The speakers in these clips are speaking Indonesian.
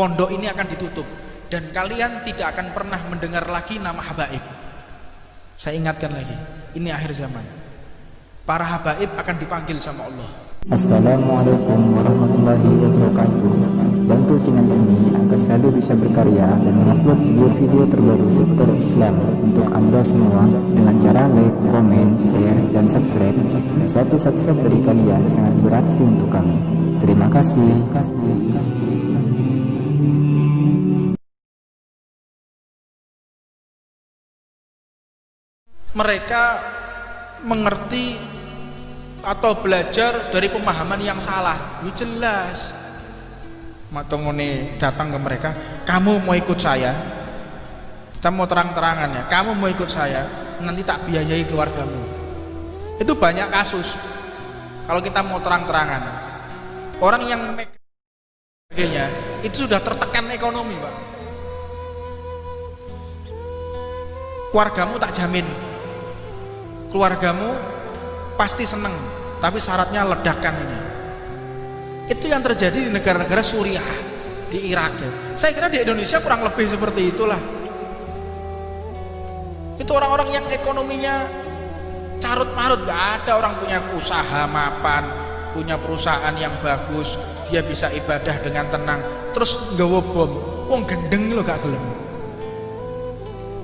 pondok ini akan ditutup dan kalian tidak akan pernah mendengar lagi nama habaib. Saya ingatkan lagi, ini akhir zaman. Para habaib akan dipanggil sama Allah. Assalamualaikum warahmatullahi wabarakatuh. Bantu channel ini agar selalu bisa berkarya dan mengupload video-video terbaru seputar Islam untuk Anda semua dengan cara like, komen, share, dan subscribe. Satu subscribe dari kalian sangat berarti untuk kami. Terima kasih. Mereka mengerti atau belajar dari pemahaman yang salah. Ya jelas. Matongone datang ke mereka, kamu mau ikut saya? Kita mau terang-terangan ya, kamu mau ikut saya, nanti tak biayai keluargamu. Itu banyak kasus. Kalau kita mau terang-terangan, orang yang sebagainya itu sudah tertekan ekonomi, Pak. Keluargamu tak jamin. Keluargamu pasti seneng, tapi syaratnya ledakan ini. Itu yang terjadi di negara-negara Suriah, di Irak. Saya kira di Indonesia kurang lebih seperti itulah. Itu orang-orang yang ekonominya carut marut, gak ada orang punya usaha mapan, punya perusahaan yang bagus, dia bisa ibadah dengan tenang, terus nggawa bom, wong gendeng lo gak gelem.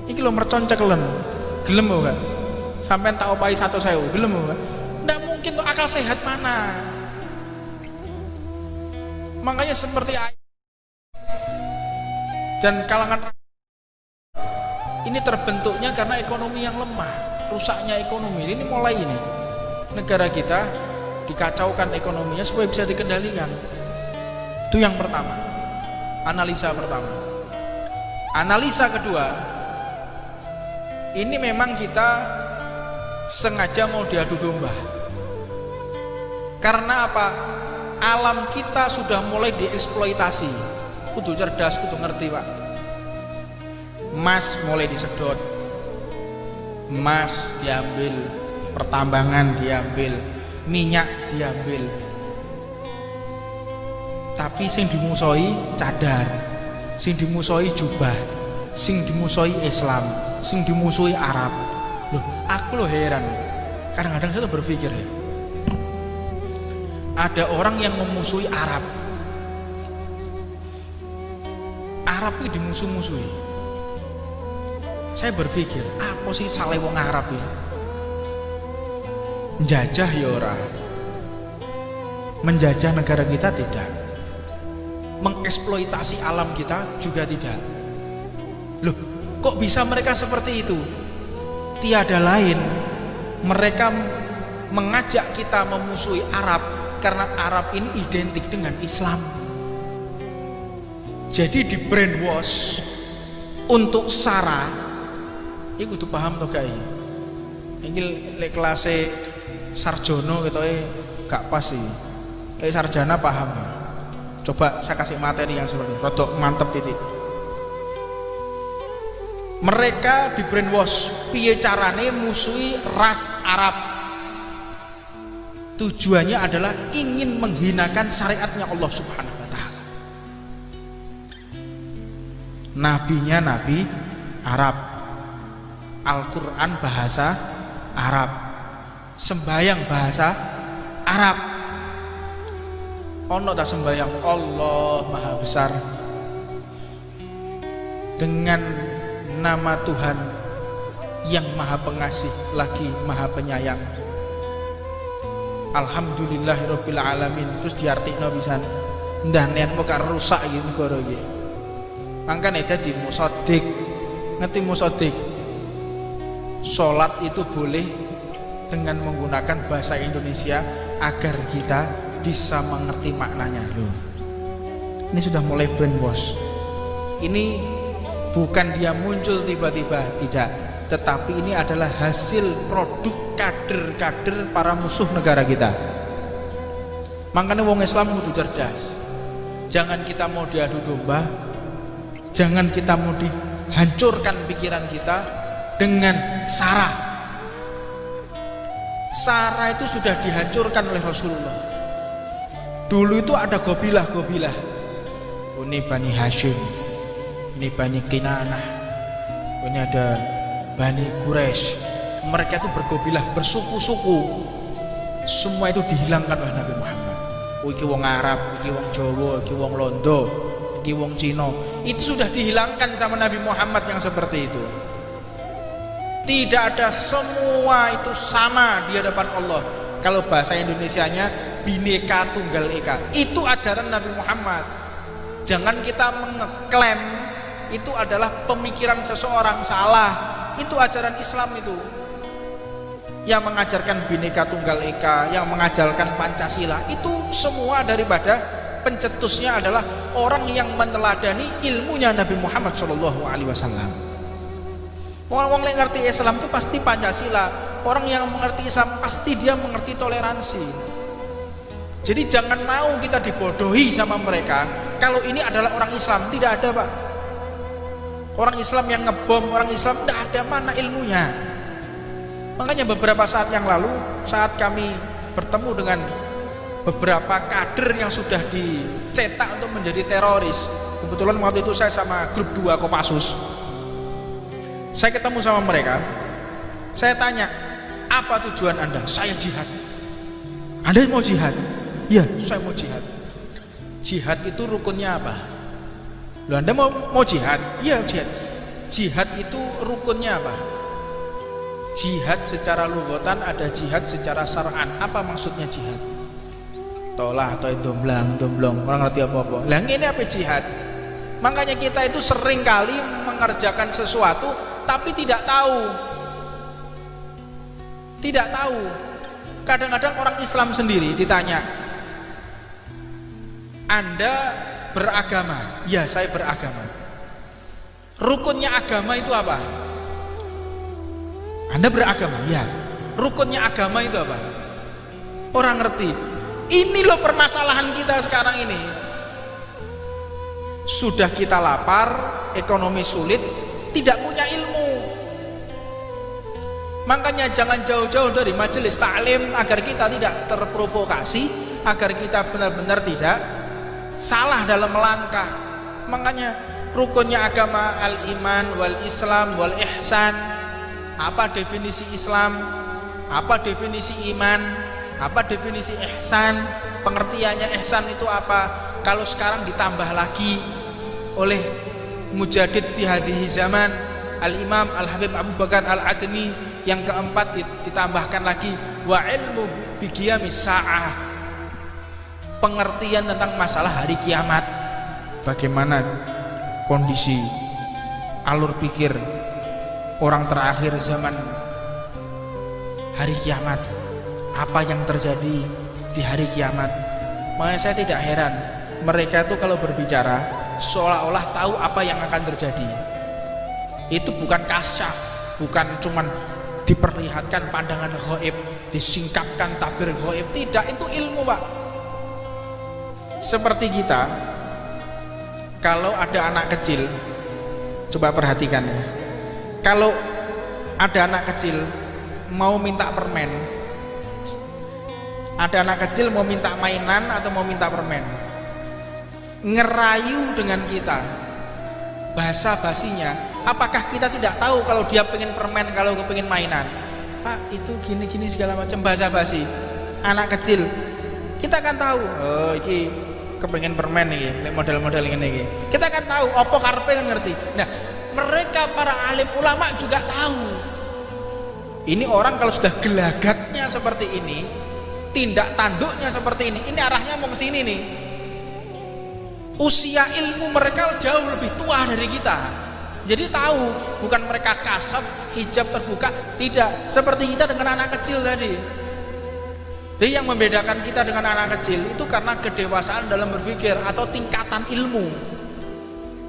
Iki lo mercon cekelen, gelem lo gak? Sampai tak opai 1.000, gelem lo gak? Nggak mungkin tuh, akal sehat mana? Makanya seperti dan kalangan ini terbentuknya karena ekonomi yang lemah, rusaknya ekonomi. Ini mulai ini negara kita dikacaukan ekonominya supaya bisa dikendalikan. Itu yang pertama, analisa pertama. Analisa kedua, ini memang kita sengaja mau diadu domba. Karena apa? Alam kita sudah mulai dieksploitasi. Kudu cerdas, kudu ngerti, Pak. Emas mulai disedot, emas diambil, pertambangan diambil, minyak diambil. Tapi sing dimusoi cadar, sing dimusoi jubah, sing dimusoi Islam, sing dimusoi Arab. Loh, aku loh heran. Kadang-kadang saya tuh berpikir ya, ada orang yang memusuhi Arab. Arab itu dimusuh-musuhi. Saya berpikir, apa sih salah wong Arab ya? Menjajah ya ora. Menjajah negara kita tidak. Mengeksploitasi alam kita juga tidak. Loh, kok bisa mereka seperti itu? Tiada lain, mereka mengajak kita memusuhi Arab karena Arab ini identik dengan Islam. Jadi di brainwash untuk sara. Iku tuh paham toh gak ini? Ini lek kelas sarjono gitu gak pas sih. Lek sarjana paham. Coba saya kasih materi yang seperti itu, rodok mantep titik. Mereka di brainwash piye carane musuhi ras Arab. Tujuannya adalah ingin menghinakan syariatnya Allah Subhanahu wa ta'ala. Nabinya nabi Arab, Al-Quran bahasa Arab, sembayang bahasa Arab. Ono tak sembayang Allah Maha Besar dengan nama Tuhan yang Maha Pengasih lagi Maha Penyayang. Alhamdulillahirabbil alamin. Terus diartikno pisan. Ndah nen kok rusak iki negara iki. Mangkane dadi musaddiq. Ngerti musaddiq? Salat itu boleh dengan menggunakan bahasa Indonesia agar kita bisa mengerti maknanya. Loh. Ini sudah mulai brainwash. Ini bukan dia muncul tiba-tiba, tidak. Tetapi ini adalah hasil produk kader-kader para musuh negara kita. Makanya wong Islam kudu cerdas. Jangan kita mau diadu domba, jangan kita mau dihancurkan pikiran kita dengan sara. Sara itu sudah dihancurkan oleh Rasulullah. Dulu itu ada gobilah-gobilah. ini Bani Hashim, ini Bani Kinanah, ini ada Bani Quraisy. Mereka itu bergobilah, bersuku-suku. Semua itu dihilangkan oleh Nabi Muhammad. Iki wong Arab, iki wong Jawa, iki wong Londo, iki wong Cina. Itu sudah dihilangkan sama Nabi Muhammad yang seperti itu. Tidak ada, semua itu sama di hadapan Allah. Kalau bahasa Indonesianya Bhinneka Tunggal Ika. Itu ajaran Nabi Muhammad. Jangan kita mengeklaim itu adalah pemikiran seseorang, salah. Itu ajaran Islam itu. Yang mengajarkan Bhinneka Tunggal Ika, yang mengajarkan Pancasila, itu semua daripada pencetusnya adalah orang yang meneladani ilmunya Nabi Muhammad SAW. Orang yang ngerti Islam itu pasti Pancasila. Orang yang mengerti Islam pasti dia mengerti toleransi. Jadi jangan mau kita dibodohi sama mereka. Kalau ini adalah orang Islam, tidak ada, Pak. Orang Islam yang ngebom, orang Islam tidak ada, mana ilmunya. Makanya beberapa saat yang lalu, saat kami bertemu dengan beberapa kader yang sudah dicetak untuk menjadi teroris, kebetulan waktu itu saya sama grup 2 Kopassus, saya ketemu sama mereka. Saya tanya, apa tujuan Anda? Saya jihad. Anda mau jihad? Iya, saya mau jihad. Jihad itu rukunnya apa? Loh, Anda mau jihad? Iya, jihad. Jihad itu rukunnya apa? Jihad secara lughatan ada, jihad secara syar'an. Apa maksudnya jihad? Tolah atau domblong, orang ngerti apa-apa. Lah ini apa jihad? Makanya kita itu sering kali mengerjakan sesuatu tapi tidak tahu. Tidak tahu. Kadang-kadang orang Islam sendiri ditanya, Anda beragama? Ya, saya beragama. Rukunnya agama itu apa? Anda beragama? Ya. Rukunnya agama itu apa? Orang ngerti. Ini loh permasalahan kita sekarang ini. Sudah kita lapar, ekonomi sulit, tidak punya ilmu. Makanya jangan jauh-jauh dari majelis taklim agar kita tidak terprovokasi, agar kita benar-benar tidak salah dalam melangkah. Makanya rukunnya agama al-iman wal islam wal ihsan. Apa definisi Islam? Apa definisi iman? Apa definisi ihsan? Pengertiannya ihsan itu apa? Kalau sekarang ditambah lagi oleh Mujaddid fi hadhihi zaman, Al-Imam Al-Habib Abu Bakar Al-Adni, yang keempat ditambahkan lagi wa ilmu bi qiyamis sa'ah. Pengertian tentang masalah hari kiamat. Bagaimana kondisi alur pikir orang terakhir zaman hari kiamat, apa yang terjadi di hari kiamat. Makanya saya tidak heran mereka itu kalau berbicara seolah-olah tahu apa yang akan terjadi. Itu bukan kasyaf, bukan cuman diperlihatkan pandangan ghaib, disingkapkan tabir ghaib, tidak, itu ilmu, Pak. Seperti kita, kalau ada anak kecil, coba perhatikan ya. Kalau ada anak kecil mau minta permen, ada anak kecil mau minta mainan atau mau minta permen, ngerayu dengan kita, bahasa basinya, apakah kita tidak tahu kalau dia pengen permen, kalau pengen mainan? Pak, itu gini-gini segala macam, bahasa basi anak kecil. Kita kan tahu, oh ini kepengen permen nih, model-model ini. Kita kan tahu, opo karpe kan ngerti. Nah, mereka para alim ulama juga tahu. Ini orang kalau sudah gelagatnya seperti ini, tindak tanduknya seperti ini arahnya mau ke sini nih. Usia ilmu mereka jauh lebih tua dari kita. Jadi tahu, bukan mereka kasaf, hijab terbuka, tidak. Seperti kita dengan anak kecil tadi. Jadi yang membedakan kita dengan anak kecil itu karena kedewasaan dalam berpikir atau tingkatan ilmu.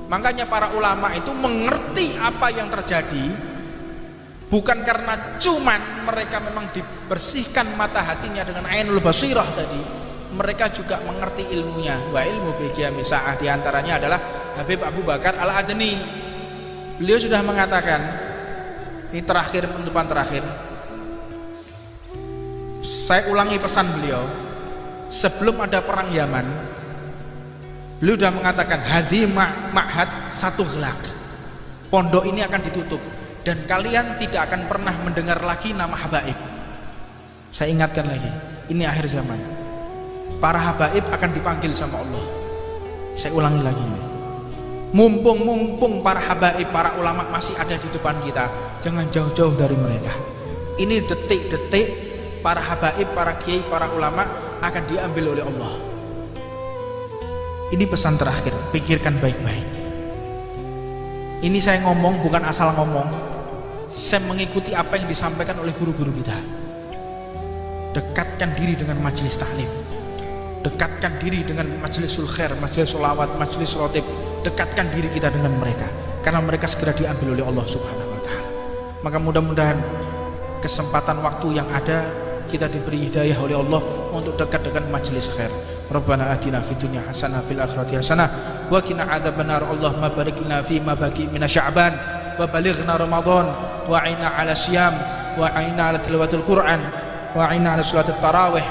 Makanya para ulama itu mengerti apa yang terjadi, bukan karena cuman mereka memang dibersihkan mata hatinya dengan ainul basirah tadi, mereka juga mengerti ilmunya. Wa ilmu bi qiyamis sa'ah, diantaranya adalah Habib Abu Bakar Al-Adni. Beliau sudah mengatakan, ini terakhir, penutupan terakhir, saya ulangi pesan beliau, sebelum ada perang Yaman, Beliau sudah mengatakan hadhi ma'had satu gelak, pondok ini akan ditutup dan kalian tidak akan pernah mendengar lagi nama habaib. Saya ingatkan lagi, ini akhir zaman, para habaib akan dipanggil sama Allah. Saya ulangi lagi, mumpung para habaib, para ulama masih ada di depan kita, jangan jauh-jauh dari mereka. Ini detik-detik para habaib, para kiai, para ulama akan diambil oleh Allah. Ini pesan terakhir, pikirkan baik-baik. Ini saya ngomong bukan asal ngomong, saya mengikuti apa yang disampaikan oleh guru-guru kita. Dekatkan diri dengan majelis taklim, dekatkan diri dengan majelisul khair, majelis sholawat, majelis rotib. Dekatkan diri kita dengan mereka, karena mereka segera diambil oleh Allah Subhanahu wa Ta'ala. Maka mudah-mudahan kesempatan waktu yang ada kita diberi hidayah oleh Allah untuk dekat dengan majelis khair. Rabbana atina fid dunya hasanah fil akhirati hasanah wa qina adzabannar. Allahumma barik lana fi ma baqi min sya'ban wa balighna ramadan wa 'inna 'ala siyam wa 'inna 'ala tilawatil Qur'an wa 'inna 'ala sholatit tarawih